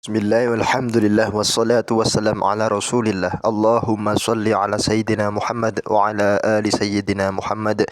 Bismillah, walhamdulillah, wassalatu wassalamu ala rasulillah. Allahumma salli ala sayyidina Muhammad wa ala ali sayyidina Muhammad.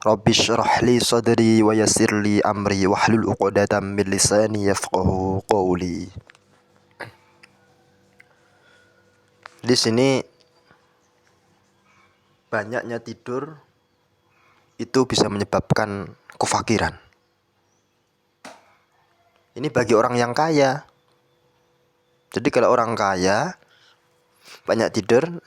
Rabbi syrah li sadri wa yassir li amri wahlul uqdatam min lisani yafqahu qawli. Di sini banyaknya tidur itu bisa menyebabkan kefakiran. Ini bagi orang yang kaya. Jadi kalau orang kaya banyak tidur,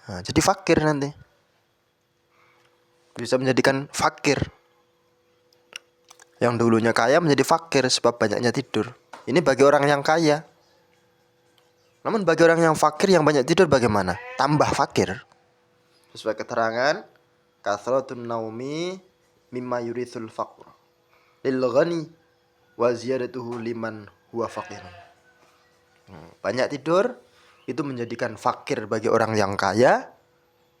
jadi fakir nanti. Bisa menjadikan fakir. Yang dulunya kaya menjadi fakir sebab banyaknya tidur. Ini bagi orang yang kaya. Namun bagi orang yang fakir yang banyak tidur bagaimana? Tambah fakir. Sesuai keterangan, kathratun naumi mimma yurithul faqr lil ghani wa ziyadatuhu liman huwa faqirun. Banyak tidur itu menjadikan fakir bagi orang yang kaya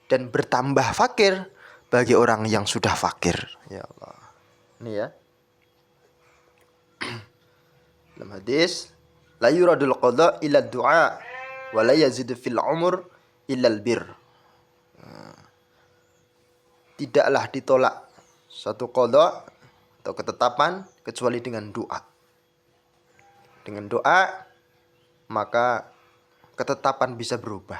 dan bertambah fakir bagi orang yang sudah fakir. Ya Allah. Ini ya. Dalam hadis, la yuradul qada illa du'a wa la yazidu fil umur illa al bir. Tidaklah ditolak satu qada atau ketetapan kecuali dengan doa. Dengan doa maka ketetapan bisa berubah.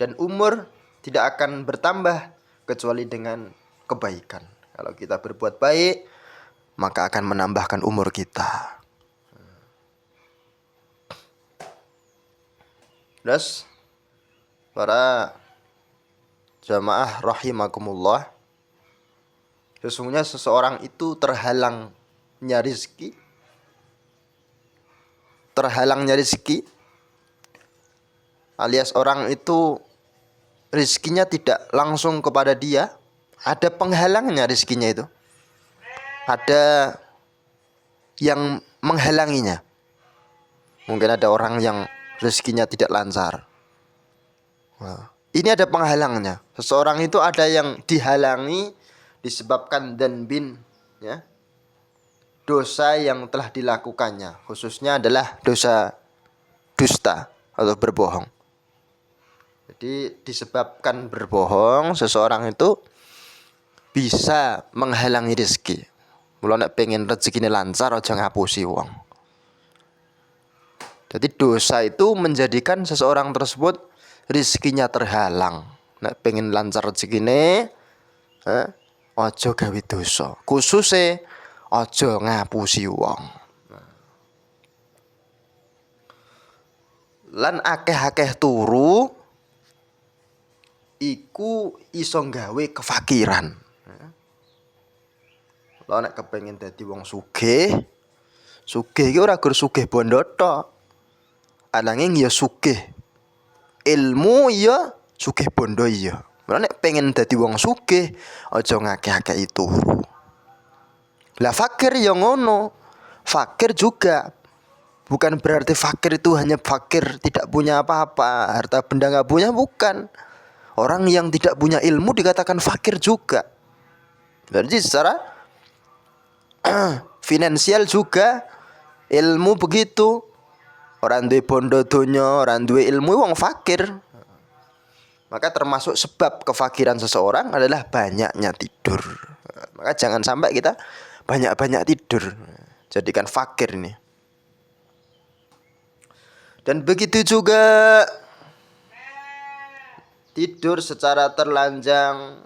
Dan umur tidak akan bertambah kecuali dengan kebaikan. Kalau kita berbuat baik, maka akan menambahkan umur kita. Terus, para jamaah rahimakumullah, sesungguhnya seseorang itu terhalangnya rezeki, alias orang itu rezekinya tidak langsung kepada dia, ada penghalangnya rezekinya itu, ada yang menghalanginya. Mungkin ada orang yang rezekinya tidak lancar. Ini ada penghalangnya. Seseorang itu ada yang dihalangi disebabkan dzanbin, ya, dosa yang telah dilakukannya, khususnya adalah dosa dusta atau berbohong. Jadi disebabkan berbohong, seseorang itu bisa menghalangi rezeki. Mula nek pengen rezekine lancar aja ngapusi wong. Jadi dosa itu menjadikan seseorang tersebut rezekinya terhalang. Nek pengen lancar rezekine, aja gawe dosa. Khususe aja ngapusi wong. Lan akeh-akeh turu iku iso gawe kefakiran. Lah nek kepengin dadi wong sugih iki ora gur sugih bondo tok. Ananging ya sugih ilmu, ya sugih bondo ya. Lah nek pengen dadi wong sugih aja ngakeh-akeh turu. Lah fakir yang ngono. Fakir juga bukan berarti fakir itu hanya fakir tidak punya apa-apa, harta benda gak punya, bukan. Orang yang tidak punya ilmu dikatakan fakir juga. Jadi secara finansial juga ilmu begitu. Orang duwe bondo donya, orang duwe ilmu wong fakir. Maka termasuk sebab kefakiran seseorang adalah banyaknya tidur. Maka jangan sampai kita banyak-banyak tidur, jadikan fakir ini. Dan begitu juga tidur secara terlanjang.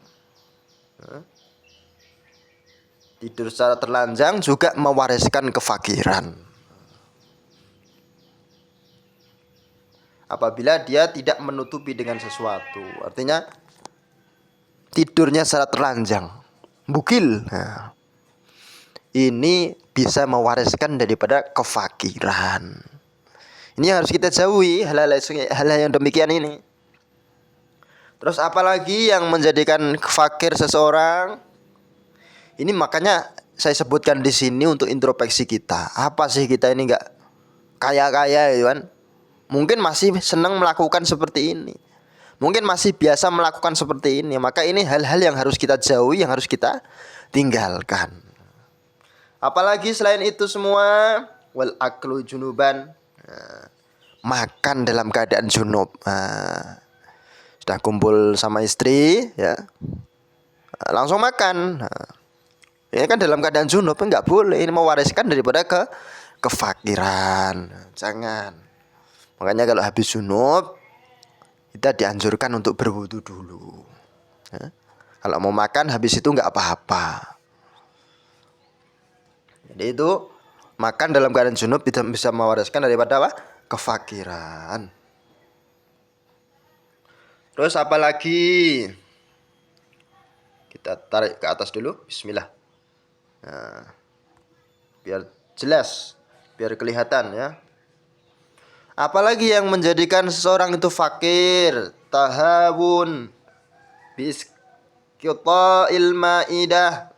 Tidur secara terlanjang juga mewariskan kefakiran. Apabila dia tidak menutupi dengan sesuatu, artinya tidurnya secara terlanjang, bukil. Nah, ini bisa mewariskan daripada kefakiran. Ini harus kita jauhi hal-hal yang demikian ini. Terus apalagi yang menjadikan fakir seseorang? Ini makanya saya sebutkan di sini untuk introspeksi kita. Apa sih kita ini nggak kaya-kaya, ya kan? Mungkin masih senang melakukan seperti ini. Mungkin masih biasa melakukan seperti ini. Maka ini hal-hal yang harus kita jauhi, yang harus kita tinggalkan. Apalagi selain itu semua, wal aklu junuban, makan dalam keadaan junub. Sudah kumpul sama istri ya, langsung makan. Ini kan dalam keadaan junub, enggak boleh. Ini mewariskan daripada kefakiran. Jangan. Makanya kalau habis junub kita dianjurkan untuk berwudu dulu. Ya. Kalau mau makan habis itu enggak apa-apa. Jadi itu makan dalam keadaan junub bisa mewariskan daripada apa? Kefakiran. Terus apa lagi? Kita tarik ke atas dulu. Bismillah. Nah, biar jelas, biar kelihatan ya. Apalagi yang menjadikan seseorang itu fakir? Tahawun bisqita'il maidah.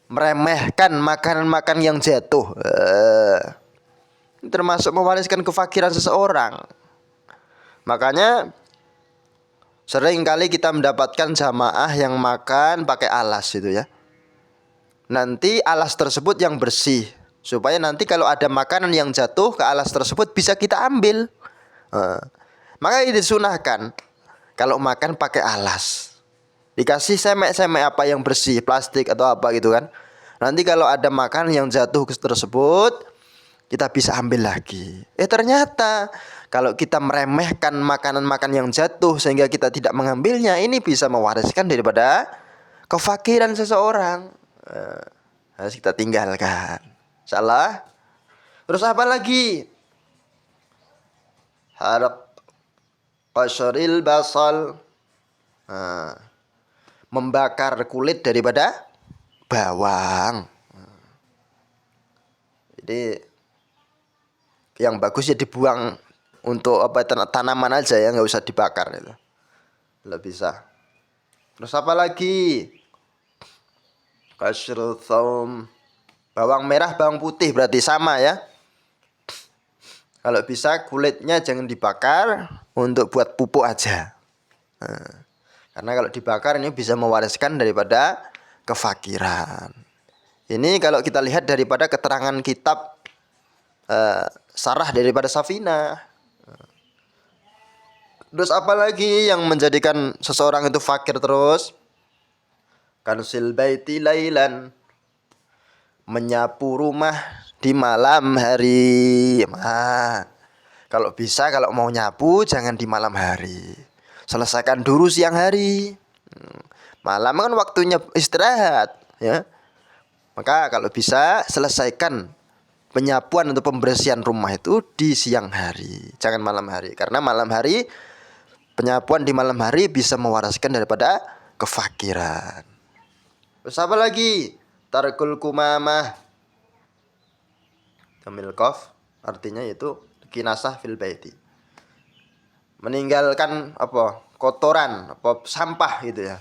Meremehkan makanan-makanan yang jatuh. Termasuk mewariskan kefakiran seseorang. Makanya sering kali kita mendapatkan jamaah yang makan pakai alas itu ya. Nanti alas tersebut yang bersih, supaya nanti kalau ada makanan yang jatuh ke alas tersebut bisa kita ambil. Maka disunahkan kalau makan pakai alas. Dikasih semek-semek apa yang bersih, plastik atau apa gitu kan. Nanti kalau ada makanan yang jatuh tersebut, kita bisa ambil lagi. Ternyata kalau kita meremehkan makanan-makanan yang jatuh sehingga kita tidak mengambilnya, ini bisa mewariskan daripada kefakiran seseorang. Harus kita tinggalkan. Salah. Terus apa lagi? Harap qasril basal. Membakar kulit daripada bawang. Jadi yang bagus ya dibuang untuk apa, tanaman aja ya, nggak usah dibakar itu. Nggak bisa. Terus apa lagi? Kasrul thawm, bawang merah, bawang putih berarti sama ya. Kalau bisa kulitnya jangan dibakar, untuk buat pupuk aja. Karena kalau dibakar ini bisa mewariskan daripada kefakiran. Ini kalau kita lihat daripada keterangan kitab Sarah daripada Safinah. Terus apa lagi yang menjadikan seseorang itu fakir terus? Kansil baiti lailan, menyapu rumah di malam hari. Kalau bisa, kalau mau nyapu jangan di malam hari, selesaikan dulu siang hari. Malam kan waktunya istirahat ya. Maka kalau bisa selesaikan penyapuan atau pembersihan rumah itu di siang hari, jangan malam hari. Karena malam hari, penyapuan di malam hari bisa mewariskan daripada kefakiran. Terus apa lagi? Tarkul kumamah, tamil qaf, artinya yaitu kinasah fil baiti, meninggalkan apa, kotoran, apa sampah gitu ya.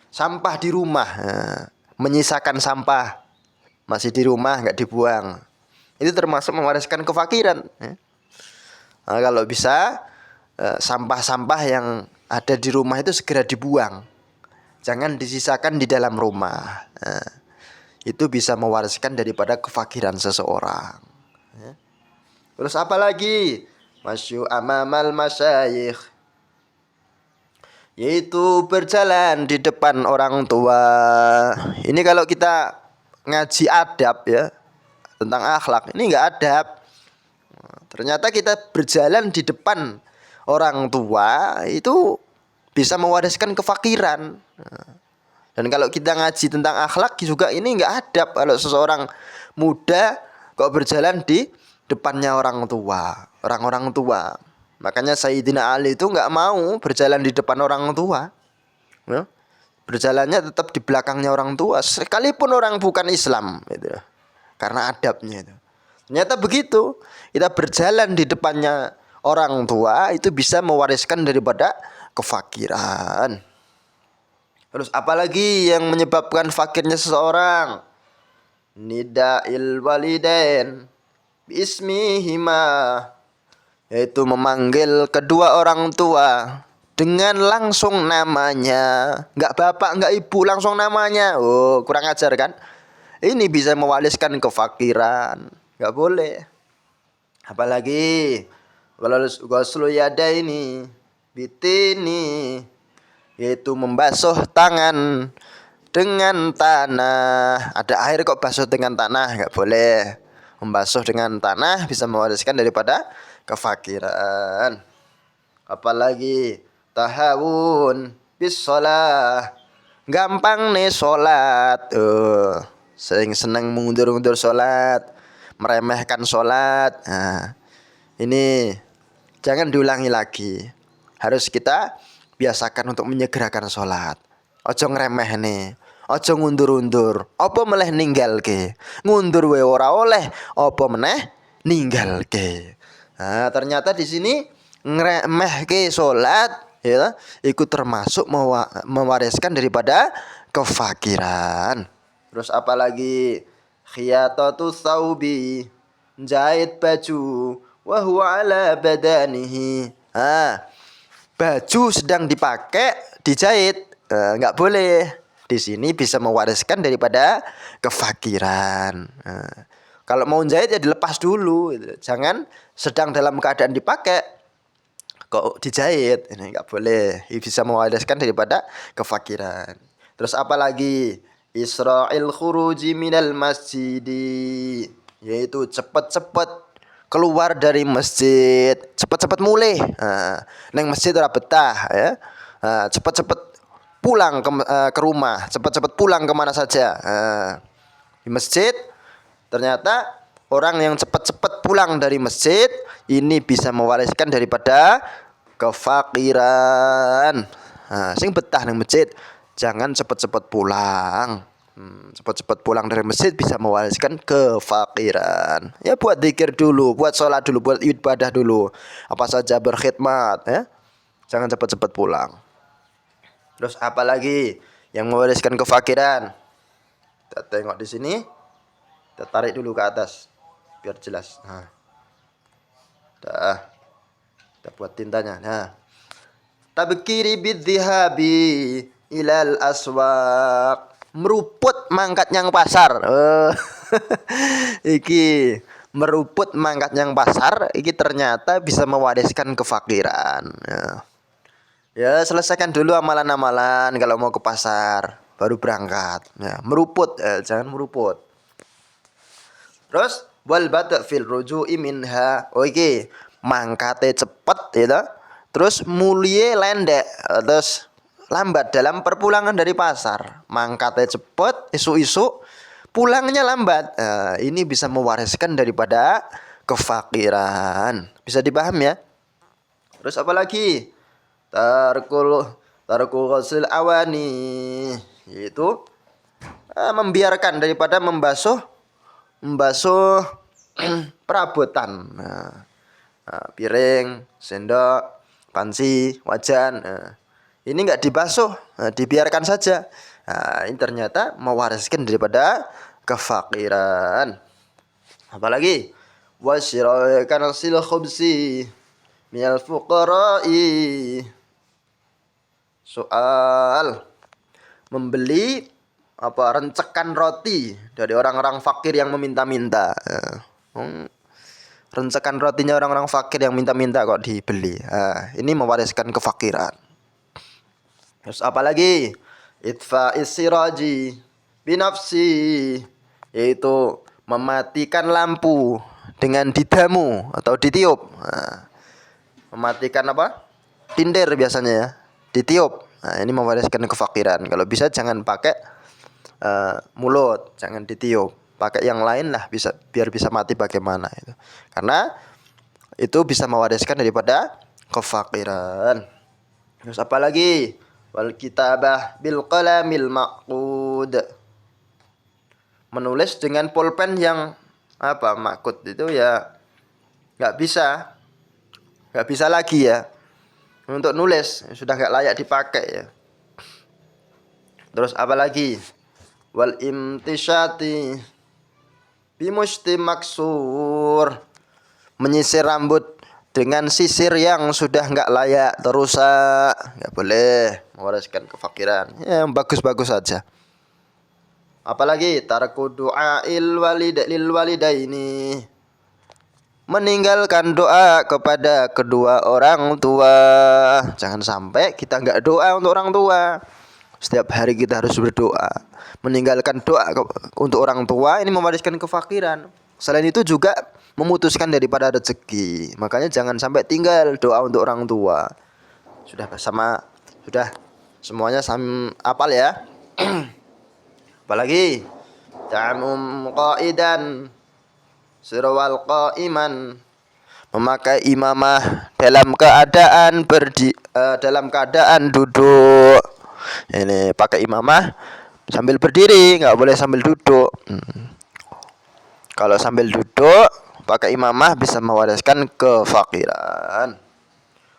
Sampah di rumah, menyisakan sampah masih di rumah nggak dibuang, itu termasuk mewariskan kefakiran ya. Kalau bisa sampah-sampah yang ada di rumah itu segera dibuang, jangan disisakan di dalam rumah. Itu bisa mewariskan daripada kefakiran seseorang ya. Terus apa lagi? Masyu amamal masyayikh, yaitu berjalan di depan orang tua. Ini kalau kita ngaji adab ya, tentang akhlak, ini enggak adab. Ternyata kita berjalan di depan orang tua itu bisa mewariskan kefakiran. Dan kalau kita ngaji tentang akhlak juga ini enggak adab. Kalau seseorang muda kok berjalan di depannya orang tua, orang-orang tua. Makanya Sayyidina Ali itu enggak mau berjalan di depan orang tua ya. Berjalannya tetap di belakangnya orang tua, sekalipun orang bukan Islam gitu. Karena adabnya itu. Ternyata begitu. Kita berjalan di depannya orang tua itu bisa mewariskan daripada kefakiran. Terus apalagi yang menyebabkan fakirnya seseorang? Nida'il walidain bismihima, yaitu memanggil kedua orang tua dengan langsung namanya. Enggak bapak, enggak ibu, langsung namanya. Kurang ajar kan? Ini bisa mewariskan kefakiran, nggak boleh. Apalagi kalau ghuslu yada ini bitini, yaitu membasuh tangan dengan tanah. Ada air kok basuh dengan tanah, nggak boleh. Membasuh dengan tanah bisa mewariskan daripada kefakiran. Apalagi tahawun bis sholat, gampang nih sholat, sering seneng mengundur-undur sholat, meremehkan sholat. Nah, ini jangan diulangi lagi. Harus kita biasakan untuk menyegerakan sholat. Ojo ngremeh nih, ojo ngundur-undur. Apa meleh ninggal ke? Ngundur we ora oleh, apa meneh ninggal ke? Nah, ternyata di sini ngremeh ke sholat, ya, ikut termasuk mewariskan daripada kefakiran. Terus apalagi khiyatatu tsaubi, jahit baju, wa huwa ala badanihi. Baju sedang dipakai dijahit, nggak boleh. Di sini bisa mewariskan daripada kefakiran. Kalau mau jahit ya dilepas dulu, gitu. Jangan sedang dalam keadaan dipakai kok dijahit, ini nggak boleh. Ini bisa mewariskan daripada kefakiran. Terus apalagi Isra'il khuruji minal masjidi, yaitu cepat-cepat keluar dari masjid, cepat-cepat mulai. Neng masjid ora betah ya. Cepat-cepat pulang ke rumah, cepat-cepat pulang kemana saja. Di masjid ternyata orang yang cepat-cepat pulang dari masjid ini bisa mewariskan daripada kefakiran. Sing betah neng masjid jangan cepat-cepat pulang. Cepat-cepat pulang dari masjid bisa mewariskan kefakiran. Ya buat zikir dulu, buat sholat dulu, buat ibadah dulu. Apa saja berkhidmat ya. Jangan cepat-cepat pulang. Terus apa lagi yang mewariskan kefakiran? Kita tengok di sini. Kita tarik dulu ke atas biar jelas. Kita buat tintanya. Tabkiri bidzihabi ilal aswaq, meruput mangkat yang pasar. Iki meruput mangkat yang pasar, iki ternyata bisa mewariskan kefakiran. Ya, selesaikan dulu amalan-amalan kalau mau ke pasar, baru berangkat. Ya, meruput, jangan meruput. Terus wal bada fil ruju'i minha. Oke, mangkate cepet ya. Terus mulie lendek, terus lambat dalam perpulangan dari pasar. Mangkate cepet, isu-isu pulangnya lambat. Ini bisa mewariskan daripada kefakiran. Bisa dipaham ya? Terus apa lagi? Tarkul ghusil awani, yaitu membiarkan daripada membasuh perabotan. Piring, sendok, panci, wajan. Ini enggak dibasuh, dibiarkan saja. Ini ternyata mewariskan daripada kefakiran. Apalagi wasyirakan sil khubsi minal fuqara'i. Soal membeli rencekan roti dari orang-orang fakir yang meminta-minta. Rencekan rotinya orang-orang fakir yang minta-minta kok dibeli. Ini mewariskan kefakiran. Terus apalagi itfa'is siraji binafsi, yaitu mematikan lampu dengan didamu atau ditiup. Mematikan Tinder biasanya ya, ditiup. Ini mewariskan kefakiran. Kalau bisa jangan pakai mulut, jangan ditiup. Pakai yang lain lah, bisa biar bisa mati bagaimana itu. Karena itu bisa mewariskan daripada kefakiran. Terus apa lagi? Wal kitabah bil qalamil maqud, menulis dengan pulpen yang maqud itu ya nggak bisa lagi ya. Untuk nulis sudah nggak layak dipakai ya. Terus apa lagi? Wal imtisyati bimusti maksur, menyisir rambut dengan sisir yang sudah nggak layak, terusak, nggak boleh, mewariskan kefakiran. Ya, yang bagus-bagus saja. Apalagi tarku du'ail lil walidaini, meninggalkan doa kepada kedua orang tua. Jangan sampai kita nggak doa untuk orang tua. Setiap hari kita harus berdoa. Meninggalkan doa untuk orang tua ini mewariskan kefakiran. Selain itu juga memutuskan daripada rezeki. Makanya jangan sampai tinggal doa untuk orang tua. Sudah semuanya apal ya. Apalagi ta'amum qaidan sirwal qaiman, memakai imamah dalam keadaan duduk. Ini pakai imamah sambil berdiri, nggak boleh sambil duduk. Kalau sambil duduk pakai imamah bisa mewariskan kefakiran.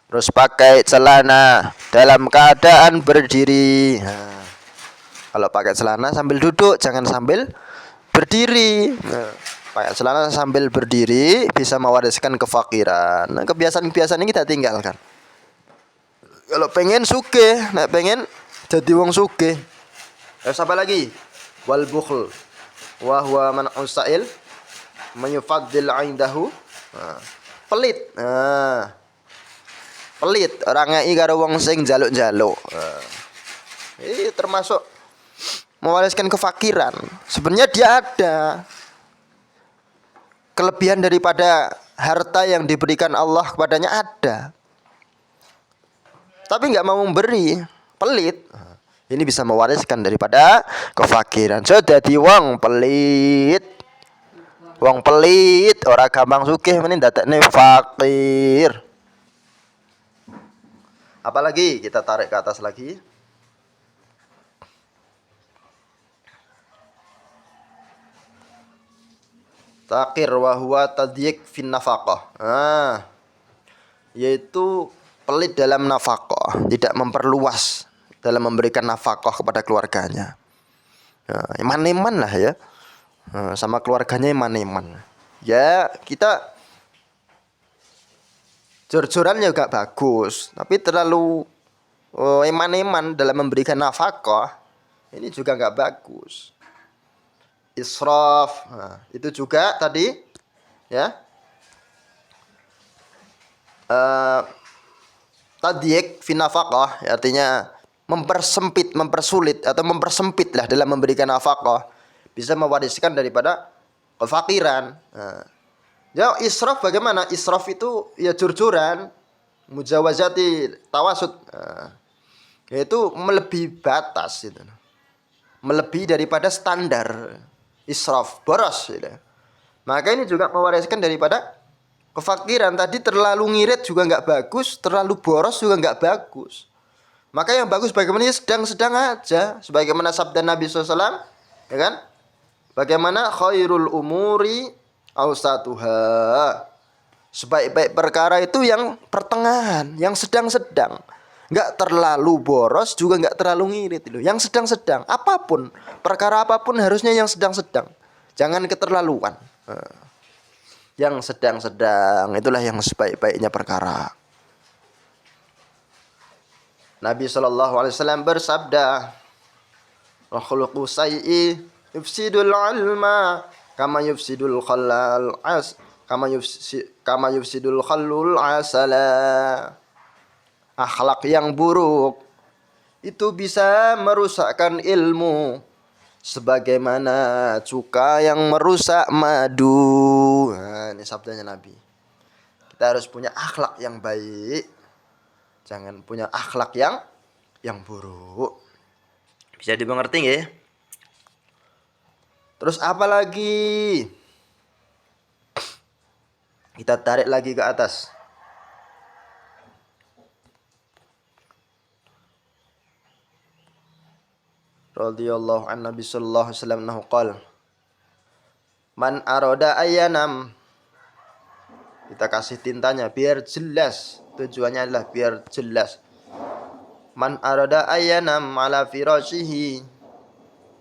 Terus pakai celana dalam keadaan berdiri. Nah, kalau pakai celana sambil duduk, jangan sambil berdiri. Nah, pakai celana sambil berdiri bisa mewariskan kefakiran. Nah, kebiasaan-kebiasaan ini kita tinggalkan. Kalau pengen sugih, pengen jadi wong sugih. Terus apa lagi? Wal bukhl wa huwa man usail mayufaddil 'indahu. Pelit. Pelit orang ngei karo wong sing njaluk-njaluk. Ini termasuk mewariskan kefakiran. Sebenarnya dia ada kelebihan daripada harta yang diberikan Allah kepadanya ada. Tapi nggak mau memberi, pelit. Ini bisa mewariskan daripada kefakiran. So dadi wong pelit. Wong pelit ora gampang sugih meneh ndadekne fakir. Apalagi kita tarik ke atas lagi. Takir wa huwa tadyiq fin nafaqah. Yaitu pelit dalam nafaqah, tidak memperluas dalam memberikan nafkah kepada keluarganya. Iman-iman lah ya. Sama keluarganya iman-iman. Ya, kita jor-joran juga bagus, tapi terlalu iman-iman dalam memberikan nafkah ini juga nggak bagus. Israf, itu juga tadi ya. Tadyiq fi nafaqah artinya mempersulit atau mempersempit lah dalam memberikan nafkah, bisa mewariskan daripada kefakiran. Ya israf bagaimana? Israf itu ya jor-joran, mujawazati tawasud, yaitu melebihi batas itu. Melebihi daripada standar. Israf, boros gitu. Maka ini juga mewariskan daripada kefakiran. Tadi terlalu ngirit juga nggak bagus, terlalu boros juga nggak bagus. Maka yang bagus bagaimana sedang-sedang aja, sebagaimana sabda Nabi SAW, ya kan? Bagaimana khairul umuri awsatuha, sebaik-baik perkara itu yang pertengahan, yang sedang-sedang, nggak terlalu boros juga nggak terlalu ngirit itu, yang sedang-sedang. Apapun perkara apapun harusnya yang sedang-sedang, jangan keterlaluan. Yang sedang-sedang itulah yang sebaik-baiknya perkara. Nabi SAW bersabda, "Khuluqu sayyi yufsidul ilma kama yufsidul khallal kama yufsidul khallul asala." Akhlak yang buruk itu bisa merusakkan ilmu sebagaimana cuka yang merusak madu. Nah, ini sabdanya Nabi. Kita harus punya akhlak yang baik. Jangan punya akhlak yang buruk. Bisa dimengerti nggih? Terus apa lagi? Kita tarik lagi ke atas. Radhiyallahu an Nabi sallallahu alaihi wasallam nahu qala, man arada ayyanam. Kita kasih tintanya biar jelas. Tujuannya adalah biar jelas. Man arada ayyanam ala firashihi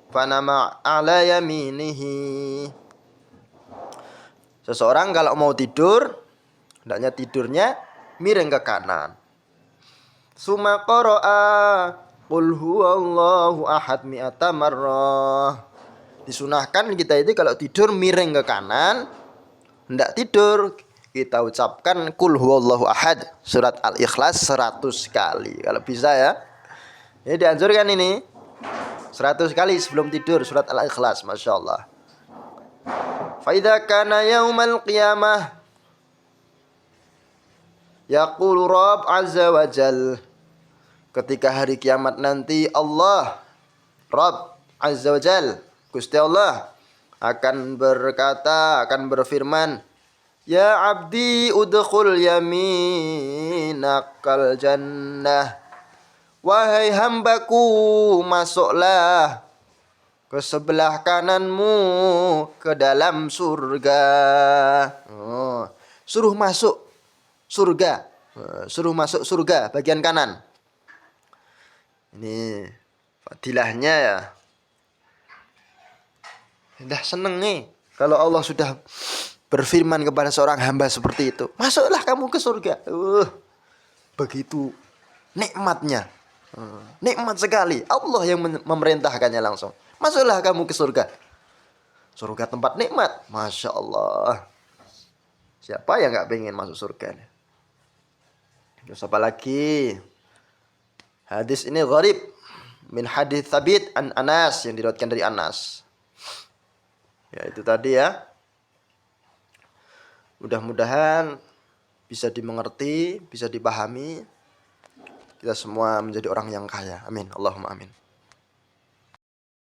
fanama ala yaminihi. Seseorang kalau mau tidur, hendaknya tidurnya miring ke kanan. Summa qara'a qul huwallahu ahad mi'ata marrah. Disunahkan kita itu kalau tidur miring ke kanan, hendak tidur kita ucapkan Qul huwallahu ahad surat Al-Ikhlas 100 kali. Kalau bisa ya. Ini dianjurkan ini 100 kali sebelum tidur surat Al-Ikhlas, Masya Allah. Fa idza kana yaumal qiyamah yaqulu Rabb azza wa jal. Ketika hari kiamat nanti Allah Rabb azza wa jal, Gusti Allah akan berkata, akan berfirman, Ya abdi udkhul yaminakal jannah. Wahai hambaku, masuklah ke sebelah kananmu ke dalam surga. Suruh masuk surga. Suruh masuk surga bagian kanan. Ini fadilahnya ya. Dah seneng nih kalau Allah sudah berfirman kepada seorang hamba seperti itu, masuklah kamu ke surga. Begitu nikmatnya. Nikmat sekali. Allah yang memerintahkannya langsung. Masuklah kamu ke surga. Surga tempat nikmat. Masya Allah. Siapa yang gak pengen masuk surga? Terus apa lagi? Hadis ini gharib min hadis Thabit an Anas, yang diriwayatkan dari Anas. Ya itu tadi ya. Mudah-mudahan bisa dimengerti, bisa dipahami. Kita semua menjadi orang yang kaya. Amin. Allahumma amin.